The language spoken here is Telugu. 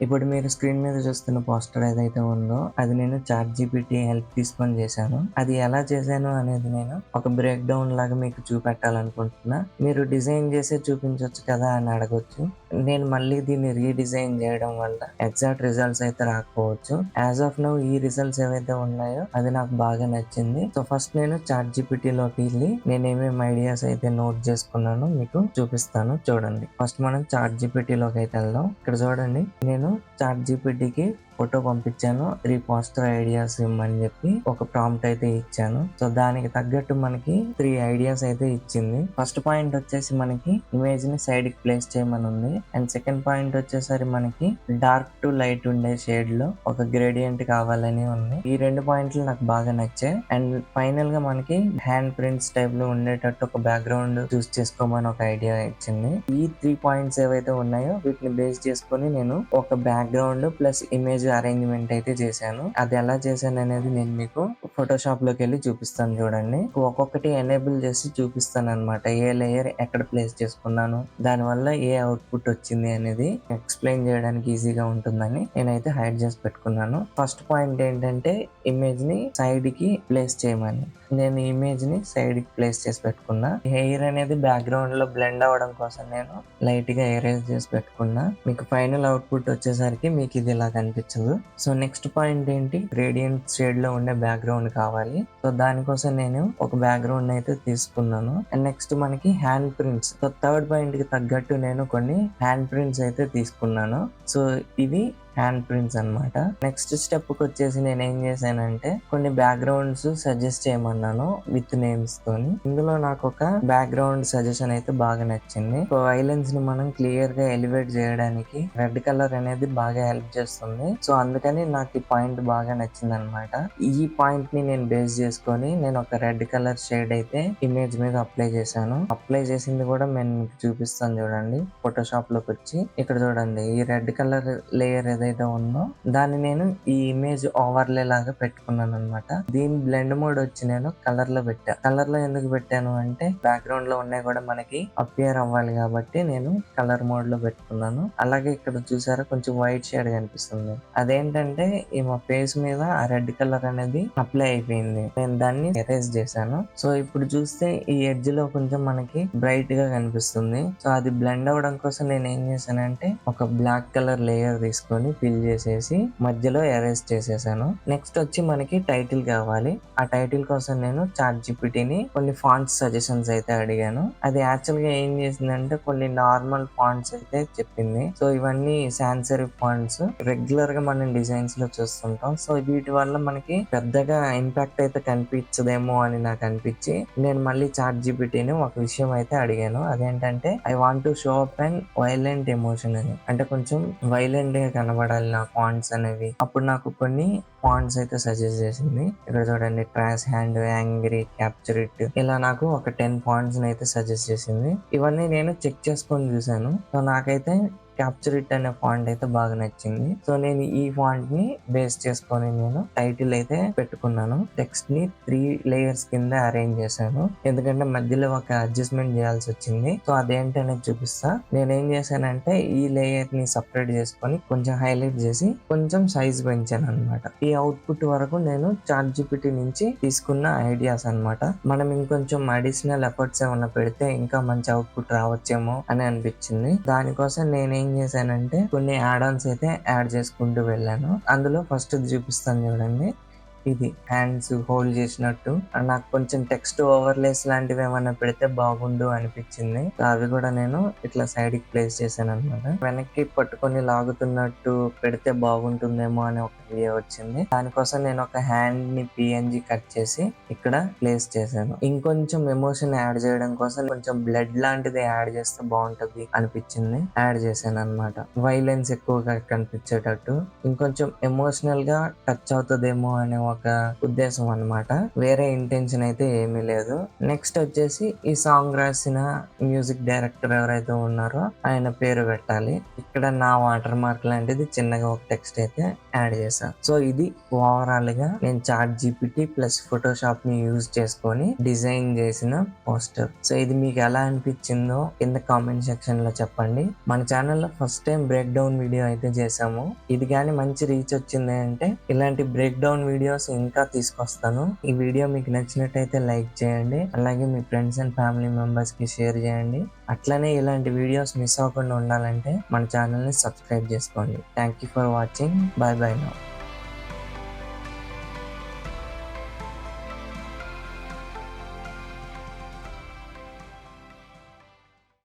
ఇప్పుడు మీరు స్క్రీన్ మీద చూస్తున్న పోస్టర్ ఏదైతే ఉందో అది నేను చాట్‌జీపీటీ హెల్ప్ తీసుకొని చేశాను. అది ఎలా చేశాను అనేది నేను ఒక బ్రేక్ డౌన్ లాగా మీకు చూపెట్టాలనుకుంటున్నా. మీరు డిజైన్ చేసే చూపించొచ్చు కదా అని అడగొచ్చు. నేను మళ్ళీ దీన్ని రీడిజైన్ చేయడం వల్ల ఎగ్జాక్ట్ రిజల్ట్స్ అయితే రాకపోవచ్చు. యాస్ ఆఫ్ నౌ ఈ రిజల్ట్స్ ఏవైతే ఉన్నాయో అది నాకు బాగా నచ్చింది. సో ఫస్ట్ నేను చాట్‌జీపీటీలోకి వెళ్ళి నేనేమేమి ఐడియాస్ అయితే నోట్ చేసుకున్నానో మీకు చూపిస్తాను చూడండి. ఫస్ట్ మనం చాట్‌జీపీటీలోకి అయితే వెళ్దాం. ఇక్కడ చూడండి నేను చాట్‌జీపీటీకి ఫోటో పంపించాను. 3 పోస్టర్ ఐడియాస్ ఇమ్మని చెప్పి ఒక ప్రాంప్ట్ అయితే ఇచ్చాను. సో దానికి తగ్గట్టు మనకి 3 ఐడియాస్ అయితే ఇచ్చింది. ఫస్ట్ పాయింట్ వచ్చేసి మనకి ఇమేజ్ ని సైడ్ కి ప్లేస్ చేయమని ఉంది. అండ్ సెకండ్ పాయింట్ వచ్చేసరి మనకి డార్క్ టు లైట్ ఉండే షేడ్ లో ఒక గ్రేడియంట్ కావాలని ఉంది. ఈ 2 పాయింట్లు నాకు బాగా నచ్చాయి. అండ్ ఫైనల్ గా మనకి హ్యాండ్ ప్రింట్స్ టైప్ లో ఉండేటట్టు ఒక బ్యాక్గ్రౌండ్ చూస్ చేసుకోమని ఒక ఐడియా ఇచ్చింది. ఈ 3 పాయింట్స్ ఏవైతే ఉన్నాయో వీటిని బేస్ చేసుకొని నేను ఒక బ్యాక్గ్రౌండ్ ప్లస్ ఇమేజ్ అరేంజ్మెంట్ అయితే చేశాను. అది ఎలా చేశాను అనేది నేను మీకు ఫోటోషాప్ లోకి వెళ్ళి చూపిస్తాను చూడండి. ఒక్కొక్కటి ఎనేబుల్ చేసి చూపిస్తాను అనమాట. ఏ లేయర్ ఎక్కడ ప్లేస్ చేసుకున్నాను, దాని వల్ల ఏ అవుట్పుట్ వచ్చింది అనేది ఎక్స్ప్లెయిన్ చేయడానికి ఈజీగా ఉంటుందని నేనైతే హైడ్ చేసి పెట్టుకున్నాను. ఫస్ట్ పాయింట్ ఏంటంటే ఇమేజ్ ని సైడ్ కి ప్లేస్ చేయమని. నేను ఇమేజ్ ని సైడ్ కి ప్లేస్ చేసి పెట్టుకున్నా. హెయిర్ అనేది బ్యాక్గ్రౌండ్ లో బ్లెండ్ అవ్వడం కోసం నేను లైట్ గా ఎరేజ్ చేసి పెట్టుకున్నా. మీకు ఫైనల్ అవుట్పుట్ వచ్చేసరికి మీకు ఇది ఇలా కనిపించదు. సో నెక్స్ట్ పాయింట్ ఏంటి, గ్రేడియంట్ షేడ్ లో ఉండే బ్యాక్గ్రౌండ్ కావాలి. సో దానికోసం నేను ఒక బ్యాక్గ్రౌండ్ అయితే తీసుకున్నాను. అండ్ నెక్స్ట్ మనకి hand prints. So third point కి తగ్గట్టు నేను కొన్ని హ్యాండ్ ప్రింట్స్ అయితే తీసుకున్నాను. సో ఇవి హ్యాండ్ ప్రింట్స్ అన్నమాట. నెక్స్ట్ స్టెప్ కి వచ్చేసి నేను ఏం చేశానంటే కొన్ని బ్యాక్గ్రౌండ్స్ సజెస్ట్ చేయమన్నాను విత్ నేమ్స్ తోని. ఇందులో నాకు ఒక బ్యాక్గ్రౌండ్ సజెషన్ అయితే బాగా నచ్చింది. సో వైలెన్స్ ని మనం క్లియర్ గా ఎలివేట్ చేయడానికి రెడ్ కలర్ అనేది బాగా హెల్ప్ చేస్తుంది. సో అందుకని నాకు ఈ పాయింట్ బాగా నచ్చింది అనమాట. ఈ పాయింట్ ని నేను బేస్ చేసుకొని నేను ఒక రెడ్ కలర్ షేడ్ అయితే ఇమేజ్ మీద అప్లై చేశాను. అప్లై చేసింది కూడా నేను మీకు చూపిస్తాను చూడండి. ఫోటోషాప్ లోకి వచ్చి ఇక్కడ చూడండి, ఈ రెడ్ కలర్ లేయర్ ఏదైతే ఉందో దాన్ని నేను ఈ ఇమేజ్ ఓవర్లే లాగా పెట్టుకున్నాను అనమాట. దీని బ్లెండ్ మోడ్ వచ్చి నేను కలర్ లో పెట్టా. కలర్ లో ఎందుకు పెట్టాను అంటే బ్యాక్గ్రౌండ్ లో ఉన్నాయి కూడా మనకి అపియర్ అవ్వాలి కాబట్టి నేను కలర్ మోడ్ లో పెట్టుకున్నాను. అలాగే ఇక్కడ చూసారా కొంచెం వైట్ షేడ్ కనిపిస్తుంది. అదేంటంటే ఈ మా ఫేస్ మీద ఆ రెడ్ కలర్ అనేది అప్లై అయిపోయింది. నేను దాన్ని ఎరేజ్ చేశాను. సో ఇప్పుడు చూస్తే ఈ ఎడ్జ్ లో కొంచెం మనకి బ్రైట్ గా కనిపిస్తుంది. సో అది బ్లెండ్ అవ్వడం కోసం నేను ఏం చేశానంటే ఒక బ్లాక్ కలర్ లేయర్ తీసుకొని ఫిల్ చేసేసి మధ్యలో ఎరేజ్ చేసేసాను. నెక్స్ట్ వచ్చి మనకి టైటిల్ కావాలి. ఆ టైటిల్ కోసం నేను చాట్‌జీపీటీని కొన్ని ఫాంట్స్ సజెషన్స్ అయితే అడిగాను. అది యాక్చువల్ గా ఏం చేసిందంటే కొన్ని నార్మల్ ఫాంట్స్ అయితే చెప్పింది. సో ఇవన్నీ సాన్స్ సెరిఫ్ ఫాంట్స్ రెగ్యులర్ గా మనం డిజైన్స్ లో చూస్తుంటాం. సో వీటి వల్ల మనకి పెద్దగా ఇంపాక్ట్ అయితే కనిపించదేమో అని నాకు అనిపించి నేను మళ్ళీ చాట్‌జీపీటీని ఒక విషయం అయితే అడిగాను. అదేంటంటే I want to show up and violent emotion అని. అంటే కొంచెం వైలెంట్ గా కనబడాలి నా ఫాంట్స్ అనేవి. అప్పుడు నాకు కొన్ని ఫాంట్స్ అయితే సజెస్ట్ చేసింది. ఇక్కడ చూడండి, trash hand, angry, capture it, ఇలా నాకు ఒక 10 ఫాంట్స్ అయితే సజెస్ట్ చేసింది. ఇవన్నీ నేను చెక్ చేసుకొని చూసాను. సో నాకైతే క్యాప్చర్ ఇట్ అనే ఫాంట్ అయితే బాగా నచ్చింది. సో నేను ఈ ఫాంట్ ని బేస్ చేసుకొని నేను టైటిల్ అయితే పెట్టుకున్నాను. టెక్స్ట్ ని 3 లేయర్స్ కింద అరేంజ్ చేశాను. ఎందుకంటే మధ్యలో ఒక అడ్జస్ట్మెంట్ చేయాల్సి వచ్చింది. సో అదేంటనేది చూపిస్తా. నేనేం చేశానంటే ఈ లేయర్ ని సపరేట్ చేసుకొని కొంచెం హైలైట్ చేసి కొంచెం సైజ్ పెంచాను అనమాట. ఈ అవుట్పుట్ వరకు నేను చాట్‌జీపీటీ నుంచి తీసుకున్న ఐడియాస్ అన్నమాట. మనం ఇంకొంచెం అడిషనల్ ఎఫర్ట్స్ ఏమన్నా పెడితే ఇంకా మంచి అవుట్పుట్ రావచ్చేమో అని అనిపించింది. దానికోసం నేనేం చేశానంటే కొన్ని యాడ్ ఆన్స్ అయితే యాడ్ చేసుకుంటూ వెళ్ళాను. అందులో ఫస్ట్ చూపిస్తాను చూడండి. ఇది హ్యాండ్స్ హోల్డ్ చేసినట్టు నాకు కొంచెం టెక్స్ట్ ఓవర్లేస్ లాంటివి ఏమైనా పెడితే బాగుండు అనిపించింది. అవి కూడా నేను ఇట్లా సైడ్ కి ప్లేస్ చేశాను అనమాట. వెనక్కి పట్టుకొని లాగుతున్నట్టు పెడితే బాగుంటుందేమో అని ఒక ఐడియా వచ్చింది. దానికోసం నేను ఒక హ్యాండ్ ని పిఎన్జి కట్ చేసి ఇక్కడ ప్లేస్ చేశాను. ఇంకొంచెం ఎమోషన్ యాడ్ చేయడం కోసం కొంచెం బ్లడ్ లాంటిది యాడ్ చేస్తే బాగుంటది అనిపించింది. యాడ్ చేశాను అనమాట. వైలెన్స్ ఎక్కువగా కనిపించేటట్టు ఇంకొంచెం ఎమోషనల్ గా టచ్ అవుతుందేమో అనే ఒక ఉద్దేశం అన్నమాట. వేరే ఇంటెన్షన్ అయితే ఏమీ లేదు. నెక్స్ట్ వచ్చేసి ఈ సాంగ్ రాసిన మ్యూజిక్ డైరెక్టర్ ఎవరైతే ఉన్నారో ఆయన పేరు పెట్టాలి. ఇక్కడ నా వాటర్ మార్క్ లాంటిది చిన్నగా ఒక టెక్స్ట్ అయితే యాడ్ చేశాను. సో ఇది ఓవరాల్ గా నేను ChatGPT ప్లస్ ఫోటోషాప్ ని యూజ్ చేసుకొని డిజైన్ చేసిన పోస్టర్. సో ఇది మీకు ఎలా అనిపించిందో కింద కామెంట్ సెక్షన్ లో చెప్పండి. మన ఛానల్లో first time break down video అయితే చేసాము. ఇది కానీ మంచి రీచ్ వచ్చింది అంటే ఇలాంటి బ్రేక్ డౌన్ వీడియోస్ ఇంకా తీసుకొస్తాను. ఈ వీడియో మీకు నచ్చినట్టయితే లైక్ చేయండి. అలాగే మీ ఫ్రెండ్స్ అండ్ ఫ్యామిలీ మెంబర్స్ కి షేర్ చేయండి. అట్లనే ఇలాంటి వీడియోస్ మిస్ అవ్వకుండా ఉండాలంటే మన ఛానల్ ని సబ్స్క్రైబ్ చేసుకోండి. Thank you for watching. By by now.